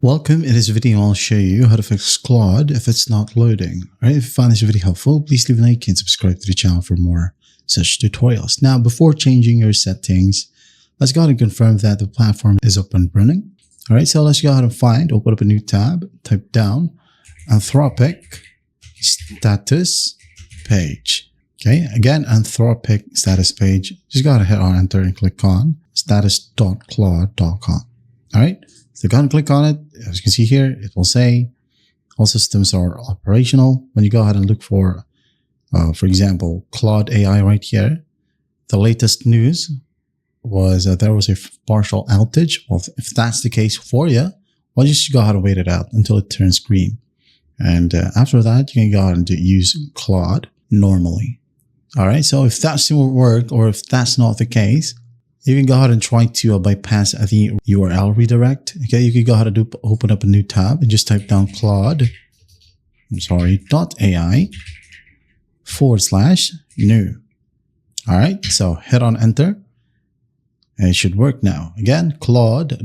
Welcome. In this video, I'll show you how to fix Claude if it's not loading. Alright, if you find this video helpful, please leave a like and subscribe to the channel for more such tutorials. Now, before changing your settings, let's go ahead and confirm that the platform is up and running. Alright, so let's go ahead and open up a new tab, type down Anthropic status page. Okay, again, Anthropic status page. Just go ahead and hit on enter and click on status.claude.com. Alright. So go ahead and click on it. As you can see here, it will say all systems are operational. When you go ahead and look for example, Claude AI right here, the latest news was that there was a partial outage. Well, if that's the case for you, well, you should go ahead and wait it out until it turns green. And after that, you can go ahead and use Claude normally. All right. So if that still work, or if that's not the case, you can go ahead and try to bypass the URL redirect. Okay, you can go ahead and open up a new tab and just type down .ai/new. All right, so hit on enter. And it should work now. Again, Claude.ai/new.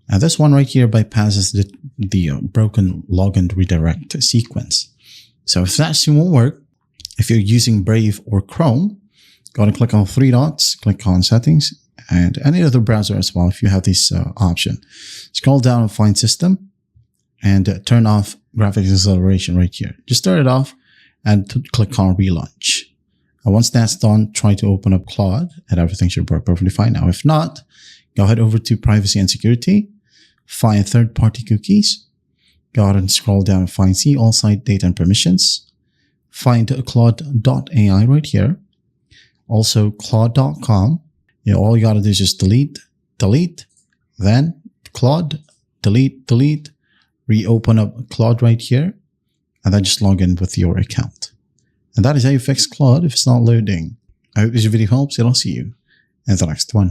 And this one right here bypasses the broken login redirect sequence. So if that still won't work, if you're using Brave or Chrome, go ahead and click on three dots, click on settings, and any other browser as well if you have this option. Scroll down and find system and turn off graphics acceleration right here. Just start it off and click on relaunch. And once that's done, try to open up Claude and everything should work perfectly fine. Now, if not, go ahead over to privacy and security, find third-party cookies, go ahead and scroll down and find see all site data and permissions, find Claude.ai right here. Also, Claude.com. All you gotta do is just delete, then Claude, delete, reopen up Claude right here, and then just log in with your account. And that is how you fix Claude if it's not loading. I hope this video helps, and I'll see you in the next one.